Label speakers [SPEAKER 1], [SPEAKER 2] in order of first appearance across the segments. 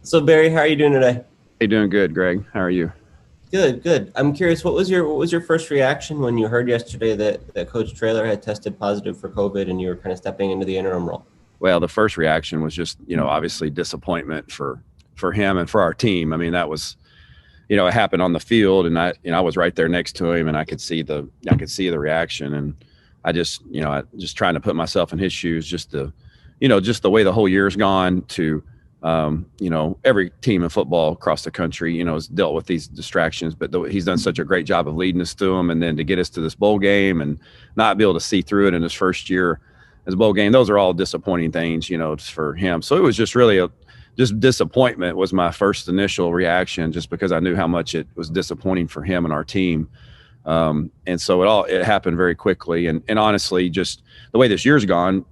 [SPEAKER 1] So Barry, how are you doing today?
[SPEAKER 2] Hey, doing good, Greg. How are you?
[SPEAKER 1] Good, good. I'm curious, what was your first reaction when you heard yesterday that Coach Traylor had tested positive for COVID and you were kind of stepping into the interim role?
[SPEAKER 2] Well, the first reaction was just, obviously disappointment for him and for our team. I mean, that was, it happened on the field, and I was right there next to him, and I could see the reaction, and I just trying to put myself in his shoes, just the way the whole year's gone to. Every team in football across the country, has dealt with these distractions, but he's done such a great job of leading us to them. And then to get us to this bowl game and not be able to see through it in his first year as a bowl game, those are all disappointing things, just for him. So it was just really just disappointment was my first initial reaction, just because I knew how much it was disappointing for him and our team. And so it happened very quickly. And honestly, just the way this year's gone,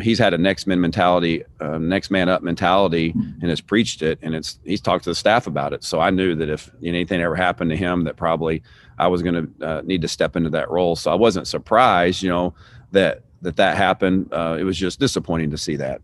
[SPEAKER 2] he's had a next man mentality, next man up mentality, and has preached it. And he's talked to the staff about it. So I knew that if anything ever happened to him, that probably I was going to need to step into that role. So I wasn't surprised, that happened. It was just disappointing to see that.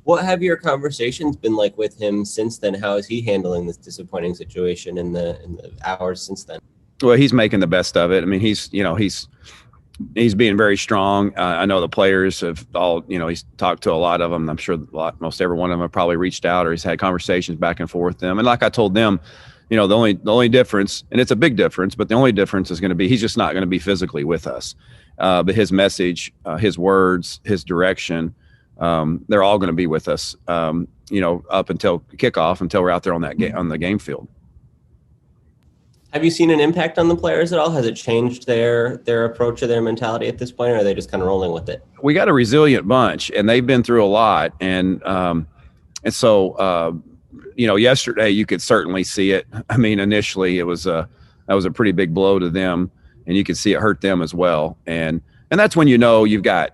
[SPEAKER 1] What have your conversations been like with him since then? How is he handling this disappointing situation in the hours since then?
[SPEAKER 2] Well, he's making the best of it. I mean, he's being very strong. I know the players have all, he's talked to a lot of them. I'm sure most every one of them have probably reached out, or he's had conversations back and forth with them. And like I told them, the only difference, and it's a big difference, but the only difference is going to be he's just not going to be physically with us. But his message, his words, his direction, they're all going to be with us, up until kickoff, until we're out there on the game field.
[SPEAKER 1] Have you seen an impact on the players at all? Has it changed their approach or their mentality at this point, or are they just kind of rolling with it?
[SPEAKER 2] We got a resilient bunch, and they've been through a lot. And so, yesterday you could certainly see it. I mean, initially that was a pretty big blow to them, and you could see it hurt them as well. And that's when you've got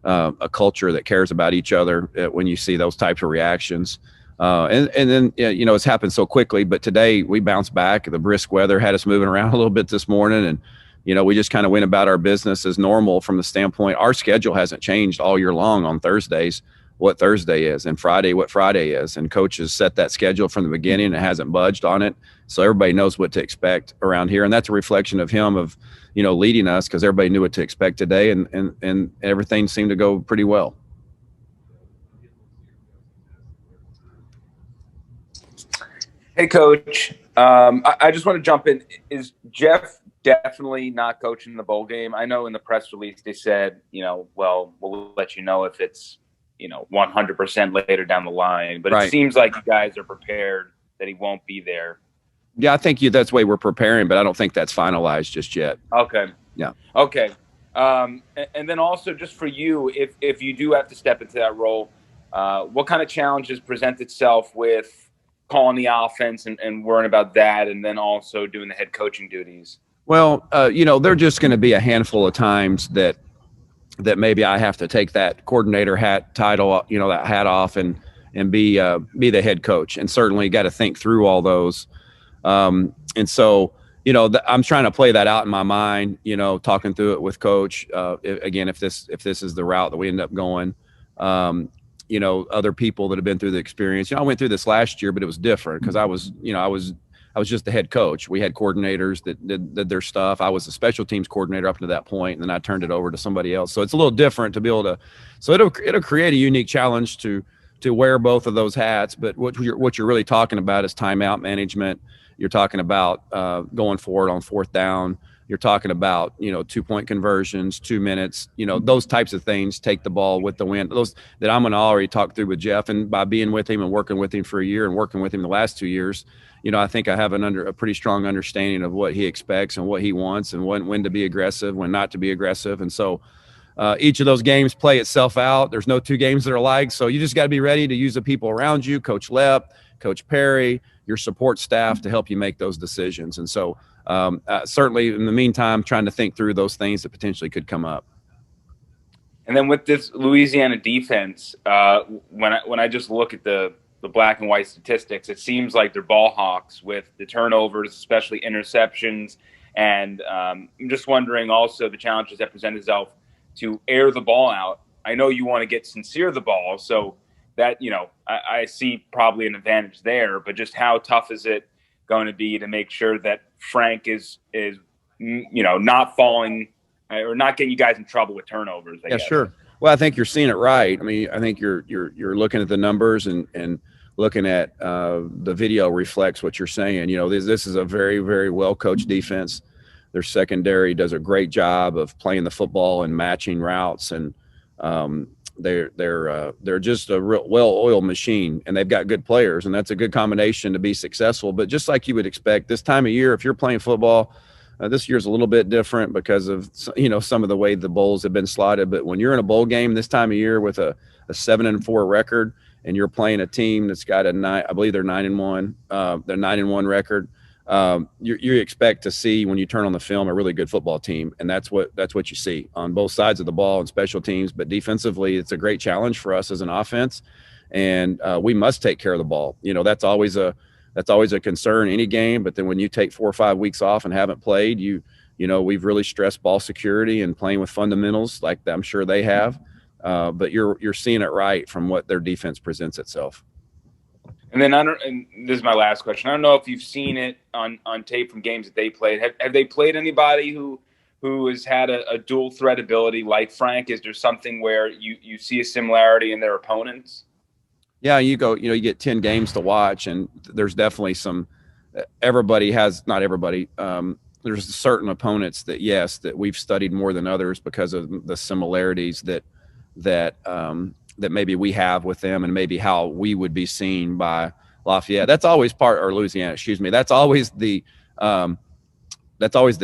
[SPEAKER 2] a culture that cares about each other, when you see those types of reactions. And then, it's happened so quickly, but today we bounced back. The brisk weather had us moving around a little bit this morning. And, we just kind of went about our business as normal from the standpoint. Our schedule hasn't changed all year long on Thursdays, what Thursday is, and Friday, what Friday is. And coaches set that schedule from the beginning and hasn't budged on it. So everybody knows what to expect around here. And that's a reflection of him, of, leading us, because everybody knew what to expect today, and everything seemed to go pretty well.
[SPEAKER 3] Hey, Coach. I just want to jump in. Is Jeff definitely not coaching the bowl game? I know in the press release they said, well, we'll let you know if it's, 100% later down the line. But
[SPEAKER 2] Right.
[SPEAKER 3] It seems like you guys are prepared that he won't be there.
[SPEAKER 2] Yeah, I think that's the way we're preparing, but I don't think that's finalized just yet.
[SPEAKER 3] Okay.
[SPEAKER 2] Yeah.
[SPEAKER 3] Okay. And then also just for you, if you do have to step into that role, what kind of challenges present itself with calling the offense and worrying about that, and then also doing the head coaching duties?
[SPEAKER 2] Well, there are just going to be a handful of times that maybe I have to take that coordinator hat title, that hat off, and be the head coach. And certainly got to think through all those. And so, I'm trying to play that out in my mind, talking through it with coach. If this is the route that we end up going, other people that have been through the experience. I went through this last year, but it was different because I was just the head coach. We had coordinators that did their stuff. I was the special teams coordinator up to that point, and then I turned it over to somebody else. So it's a little different to be able to. So it'll create a unique challenge to wear both of those hats. But what you're really talking about is timeout management. You're talking about going forward on fourth down. You're talking about, 2-point conversions, 2 minutes, those types of things, take the ball with the wind, those that I'm going to already talk through with Jeff. And by being with him and working with him for a year and working with him the last 2 years, I think I have a pretty strong understanding of what he expects and what he wants, and when to be aggressive, when not to be aggressive. And so each of those games play itself out. There's no two games that are alike. So you just got to be ready to use the people around you, Coach Lepp, Coach Perry, your support staff, to help you make those decisions. And so certainly in the meantime, trying to think through those things that potentially could come up.
[SPEAKER 3] And then with this Louisiana defense, when I just look at the black and white statistics, it seems like they're ball hawks with the turnovers, especially interceptions. And I'm just wondering also the challenges that present itself to air the ball out. I know you want to get sincere the ball, so that, I see probably an advantage there. But just how tough is it going to be to make sure that Frank is not falling or not getting you guys in trouble with turnovers? I guess.
[SPEAKER 2] Sure. Well, I think you're seeing it right. I mean, I think you're looking at the numbers and looking at the video reflects what you're saying. This is a very, very well coached defense. Their secondary does a great job of playing the football and matching routes, and they're just a real well-oiled machine, and they've got good players, and that's a good combination to be successful. But just like you would expect this time of year, if you're playing football, this year's a little bit different because of some of the way the bowls have been slotted. But when you're in a bowl game this time of year with a 7-4 record, and you're playing a team that's got a 9, I believe they're 9-1, they're 9-1 record. You expect to see, when you turn on the film, a really good football team, and that's what you see on both sides of the ball and special teams. But defensively, it's a great challenge for us as an offense, and we must take care of the ball. That's always a concern any game. But then when you take 4 or 5 weeks off and haven't played, we've really stressed ball security and playing with fundamentals like I'm sure they have. But you're seeing it right from what their defense presents itself.
[SPEAKER 3] And then and this is my last question. I don't know if you've seen it on tape from games that they played. Have they played anybody who has had a dual threat ability like Frank? Is there something where you see a similarity in their opponents?
[SPEAKER 2] Yeah, you get 10 games to watch, and there's definitely not everybody. There's certain opponents that we've studied more than others because of the similarities that maybe we have with them, and maybe how we would be seen by Lafayette. That's always or Louisiana, excuse me. That's always the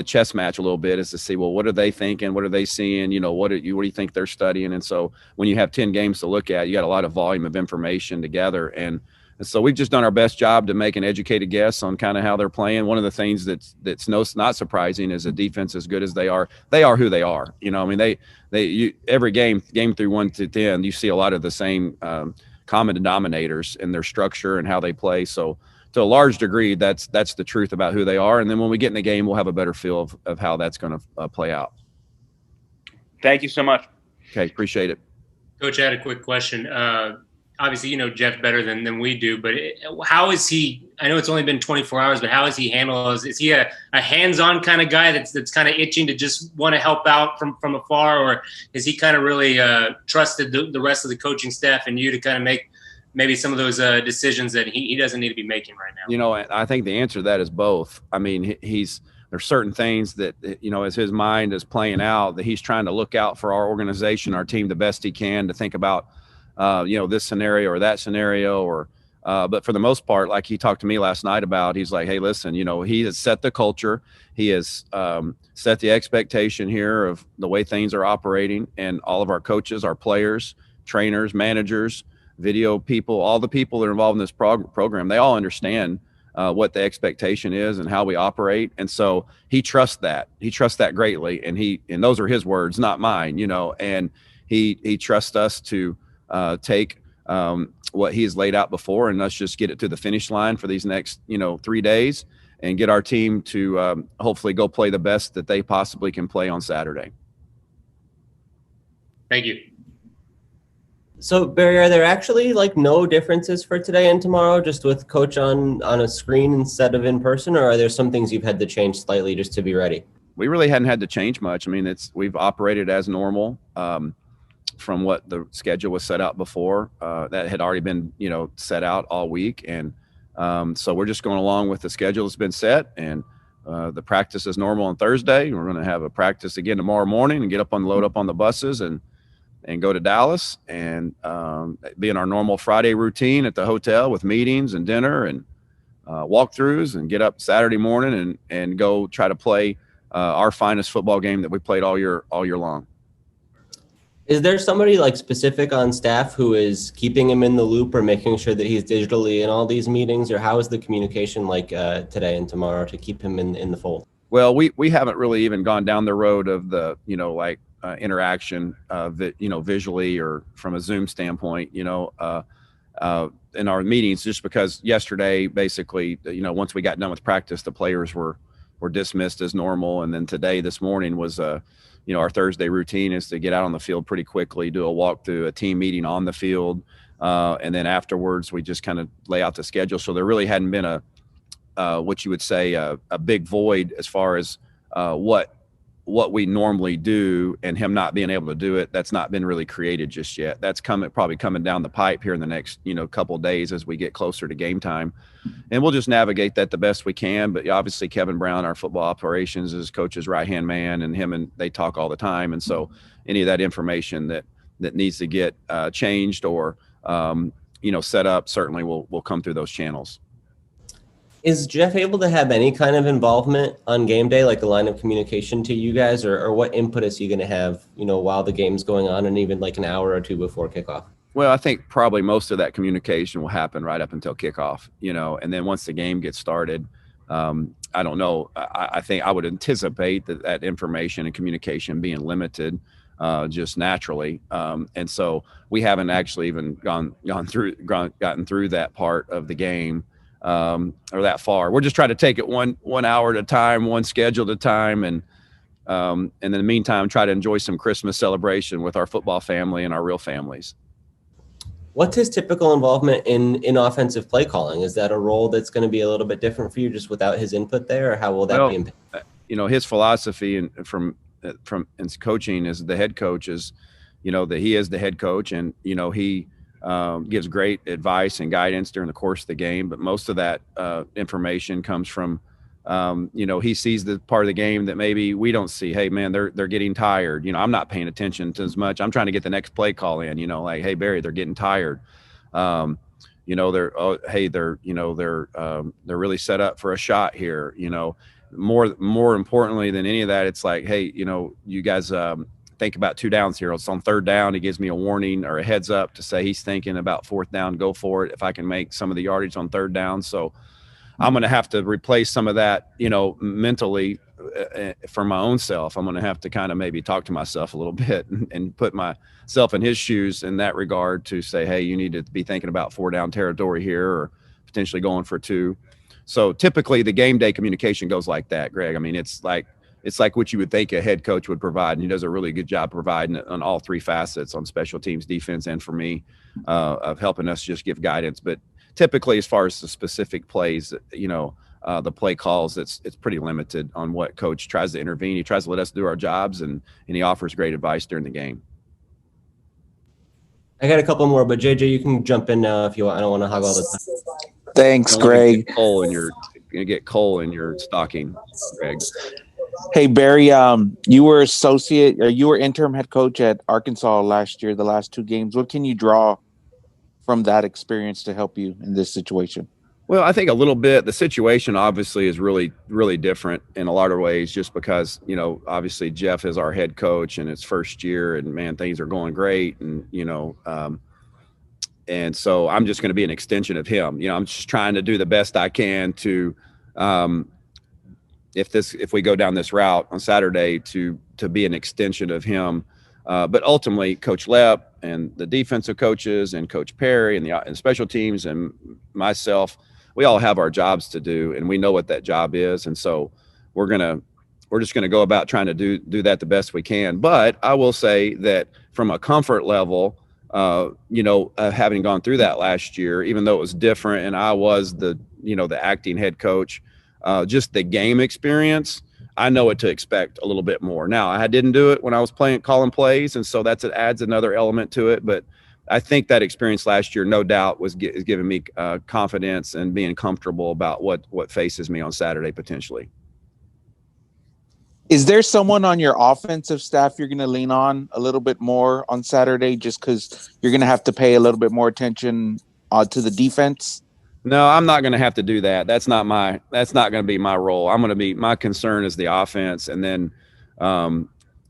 [SPEAKER 2] chess match a little bit, is to see, well, what are they thinking? What are they seeing? What do you think they're studying? And so when you have 10 games to look at, you got a lot of volume of information together. And so we've just done our best job to make an educated guess on kind of how they're playing. One of the things that's not surprising is a defense as good as they are who they are. Every game through 1 to 10, you see a lot of the same common denominators in their structure and how they play. So to a large degree, that's the truth about who they are. And then when we get in the game, we'll have a better feel of how that's going to play out.
[SPEAKER 3] Thank you so much.
[SPEAKER 2] Okay, appreciate it.
[SPEAKER 4] Coach, I had a quick question. Obviously, you know Jeff better than we do, but how is he? I know it's only been 24 hours, but how is he handled? Is he a hands-on kind of guy that's kind of itching to just want to help out from afar, or is he kind of really trusted the rest of the coaching staff and you to kind of make maybe some of those decisions that he doesn't need to be making right now?
[SPEAKER 2] I think the answer to that is both. I mean, there's certain things that, as his mind is playing out, that he's trying to look out for our organization, our team, the best he can, to think about, this scenario or that scenario, but for the most part, like he talked to me last night about, he's like, hey, listen, he has set the culture. He has set the expectation here of the way things are operating, and all of our coaches, our players, trainers, managers, video people, all the people that are involved in this program, they all understand what the expectation is and how we operate. And so he trusts that. He trusts that greatly. And those are his words, not mine, and he trusts us to take what he's laid out before, and let's just get it to the finish line for these next, 3 days, and get our team to hopefully go play the best that they possibly can play on Saturday.
[SPEAKER 4] Thank you.
[SPEAKER 1] So, Barry, are there actually no differences for today and tomorrow, just with coach on a screen instead of in person, or are there some things you've had to change slightly just to be ready?
[SPEAKER 2] We really hadn't had to change much. I mean, we've operated as normal from what the schedule was set out before. That had already been, set out all week. And so we're just going along with the schedule that's been set, and the practice is normal on Thursday. We're going to have a practice again tomorrow morning and load up on the buses and go to Dallas, and be in our normal Friday routine at the hotel with meetings and dinner and walkthroughs, and get up Saturday morning and go try to play our finest football game that we played all year long.
[SPEAKER 1] Is there somebody specific on staff who is keeping him in the loop or making sure that he's digitally in all these meetings, or how is the communication today and tomorrow to keep him in the fold? Well,
[SPEAKER 2] we haven't really even gone down the road of the, interaction visually or from a Zoom standpoint, in our meetings, just because yesterday, basically, once we got done with practice, the players were dismissed as normal. And then this morning was, our Thursday routine is to get out on the field pretty quickly, do a walkthrough, a team meeting on the field, And then afterwards, we just kind of lay out the schedule. So there really hadn't been what you would say a big void as far as what we normally do, and him not being able to do it. That's not been really created just yet. That's probably coming down the pipe here in the next, couple of days as we get closer to game time, and we'll just navigate that the best we can. But obviously Kevin Brown, our football operations, is coach's right-hand man, and they talk all the time. And so any of that information that needs to get changed or, set up, certainly will come through those channels.
[SPEAKER 1] Is Jeff able to have any kind of involvement on game day, like a line of communication to you guys, or what input is he going to have, while the game's going on, and even like an hour or two before kickoff?
[SPEAKER 2] Well, I think probably most of that communication will happen right up until kickoff, and then once the game gets started, I don't know. I think I would anticipate that information and communication being limited just naturally. And so we haven't actually even gotten through that part of the game. Or that far. We're just trying to take it one hour at a time, one schedule at a time, and in the meantime, try to enjoy some Christmas celebration with our football family and our real families.
[SPEAKER 1] What's his typical involvement in offensive play calling? Is that a role that's going to be a little bit different for you just without his input there, or how will that be impacted?
[SPEAKER 2] His philosophy and from his coaching as the head coach is, that he is the head coach, and he gives great advice and guidance during the course of the game. But most of that information comes from, he sees the part of the game that maybe we don't see. Hey, man, they're getting tired. I'm not paying attention to as much. I'm trying to get the next play call in. Like, hey, Barry, they're getting tired. They're really set up for a shot here. More importantly than any of that, it's like, hey, you guys. Think about 2 downs here. It's on 3rd down. He gives me a warning or a heads up to say he's thinking about 4th down, go for it. If I can make some of the yardage on 3rd down. So I'm going to have to replace some of that, mentally for my own self. I'm going to have to kind of maybe talk to myself a little bit and put myself in his shoes in that regard to say, hey, you need to be thinking about 4 down territory here, or potentially going for 2. So typically the game day communication goes like that, Greg. I mean, it's like what you would think a head coach would provide, and he does a really good job providing it on all 3 facets, on special teams, defense, and for me, of helping us just give guidance. But typically, as far as the specific plays, the play calls, it's pretty limited on what coach tries to intervene. He tries to let us do our jobs, and he offers great advice during the game.
[SPEAKER 1] I got a couple more, but JJ, you can jump in now if you want. I don't want to hog all the time.
[SPEAKER 5] Thanks, Greg.
[SPEAKER 2] You're gonna get coal in your stocking, Greg.
[SPEAKER 5] Hey, Barry, you were interim head coach at Arkansas last year, the last 2 games. What can you draw from that experience to help you in this situation?
[SPEAKER 2] Well, I think a little bit. The situation obviously is really, really different in a lot of ways, just because, obviously Jeff is our head coach and it's first year, and man, things are going great. And, and so I'm just going to be an extension of him. I'm just trying to do the best I can to, if we go down this route on Saturday, to be an extension of him. But ultimately Coach Lepp and the defensive coaches and Coach Perry and special teams and myself, we all have our jobs to do, and we know what that job is. And so we're just going to go about trying to do that the best we can. But I will say that from a comfort level, having gone through that last year, even though it was different and I was the acting head coach, just the game experience, I know what to expect a little bit more. Now, I didn't do it when I was calling plays, and so it adds another element to it. But I think that experience last year, no doubt, is giving me confidence and being comfortable about what faces me on Saturday potentially.
[SPEAKER 5] Is there someone on your offensive staff you're going to lean on a little bit more on Saturday, just because you're going to have to pay a little bit more attention to the defense?
[SPEAKER 2] No, I'm not going to have to do that. That's not going to be my role. My concern is the offense. And then,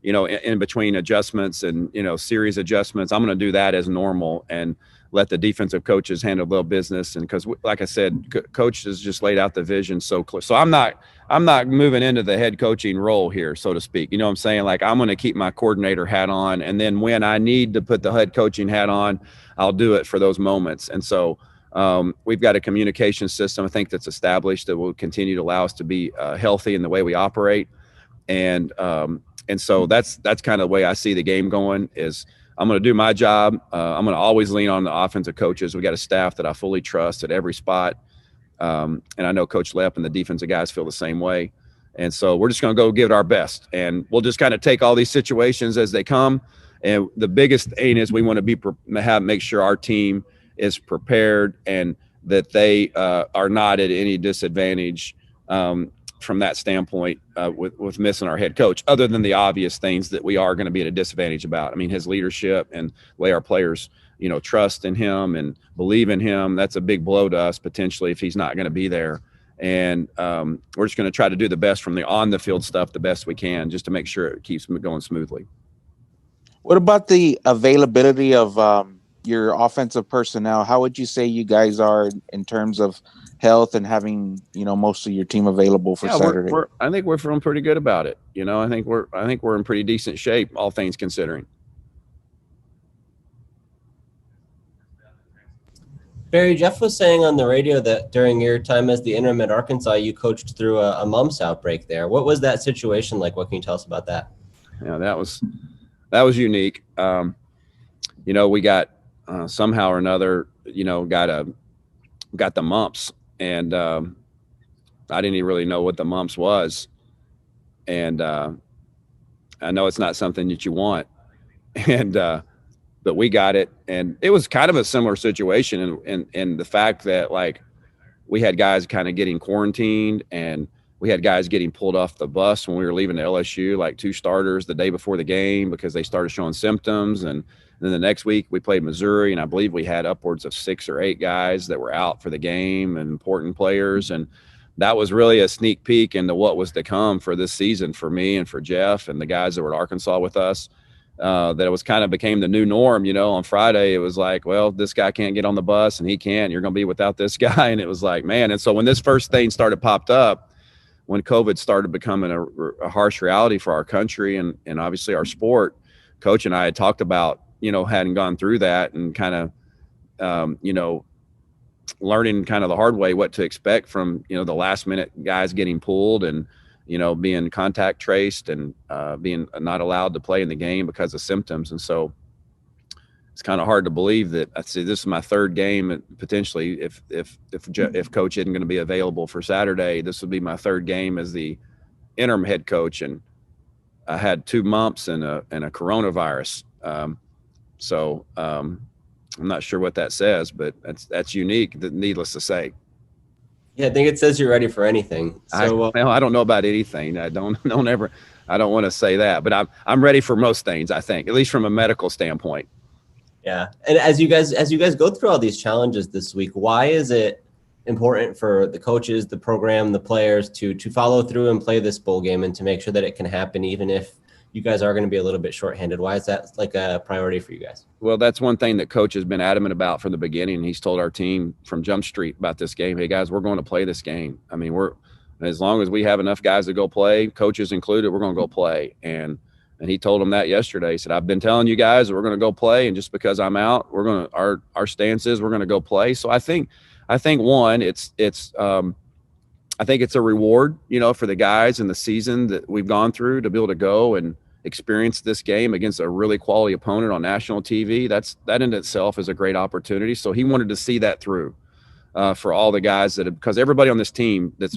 [SPEAKER 2] in between adjustments and, series adjustments, I'm going to do that as normal and let the defensive coaches handle their business. And because, like I said, coach has just laid out the vision so clear. So I'm not moving into the head coaching role here, so to speak. You know what I'm saying? Like, I'm going to keep my coordinator hat on. And then when I need to put the head coaching hat on, I'll do it for those moments. And so, we've got a communication system, I think, that's established that will continue to allow us to be healthy in the way we operate. And so that's kind of the way I see the game going is I'm going to do my job. I'm going to always lean on the offensive coaches. We got a staff that I fully trust at every spot. And I know Coach Lepp and the defensive guys feel the same way. And so we're just going to go give it our best. And we'll just kind of take all these situations as they come. And the biggest thing is we want to make sure our team is prepared and that they are not at any disadvantage from that standpoint with missing our head coach, other than the obvious things that we are going to be at a disadvantage about. I mean, his leadership and the way our players, trust in him and believe in him. That's a big blow to us potentially if he's not going to be there. And we're just going to try to do the best from the on the field stuff the best we can, just to make sure it keeps going smoothly.
[SPEAKER 5] What about the availability of your offensive personnel? How would you say you guys are in terms of health and having, most of your team available for Saturday?
[SPEAKER 2] I think we're feeling pretty good about it. I think we're in pretty decent shape, all things considering.
[SPEAKER 1] Barry, Jeff was saying on the radio that during your time as the interim at Arkansas, you coached through a mumps outbreak there. What was that situation like? What can you tell us about that?
[SPEAKER 2] Yeah, that was unique. We got somehow or another, got the mumps, and I didn't even really know what the mumps was. And I know it's not something that you want, but we got it, and it was kind of a similar situation, and the fact that we had guys kind of getting quarantined, and we had guys getting pulled off the bus when we were leaving to LSU, like 2 starters the day before the game because they started showing symptoms. And then the next week we played Missouri, and I believe we had upwards of 6 or 8 guys that were out for the game and important players. And that was really a sneak peek into what was to come for this season for me and for Jeff and the guys that were at Arkansas with us. That it was kind of became the new norm. On Friday, it was like, well, this guy can't get on the bus and he can't, you're going to be without this guy. And it was like, man. And so when this first thing popped up, when COVID started becoming a harsh reality for our country and obviously our sport, Coach and I had talked about, hadn't gone through that and kind of, learning kind of the hard way what to expect from, the last minute guys getting pulled and, being contact traced and being not allowed to play in the game because of symptoms. And so it's kind of hard to believe that I see this is my 3rd game. Potentially, if Coach isn't going to be available for Saturday, this would be my 3rd game as the interim head coach. And I had 2 mumps and a coronavirus. So I'm not sure what that says, but that's unique. Needless to say.
[SPEAKER 1] Yeah, I think it says you're ready for anything. So
[SPEAKER 2] I don't know about anything. I don't want to say that, but I'm ready for most things. I think, at least from a medical standpoint.
[SPEAKER 1] Yeah. And as you guys go through all these challenges this week, why is it important for the coaches, the program, the players to follow through and play this bowl game and to make sure that it can happen even if you guys are going to be a little bit shorthanded? Why is that a priority for you guys? Well,
[SPEAKER 2] that's one thing that Coach has been adamant about from the beginning. He's told our team from Jump Street about this game. Hey guys, we're going to play this game. I mean, as long as we have enough guys to go play, coaches included, we're going to go play. And he told them that yesterday. He said, I've been telling you guys we're going to go play, and just because I'm out, our stance is we're going to go play. So I think one, I think it's a reward, for the guys in the season that we've gone through to be able to go and experience this game against a really quality opponent on national TV. That in itself is a great opportunity. So he wanted to see that through for all the guys because everybody on this team that's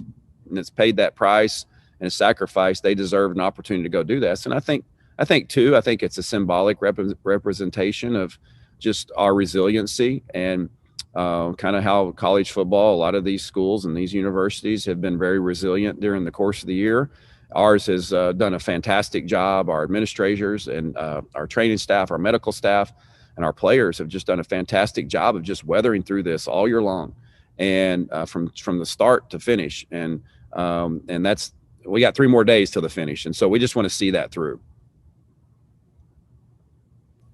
[SPEAKER 2] paid that price and sacrifice, they deserve an opportunity to go do this. And I think it's a symbolic representation of just our resiliency and kind of how college football, a lot of these schools and these universities have been very resilient during the course of the year. Ours has done a fantastic job. Our administrators and our training staff, our medical staff, and our players have just done a fantastic job of just weathering through this all year long, and from the start to finish. And we got 3 more days till the finish, and so we just want to see that through.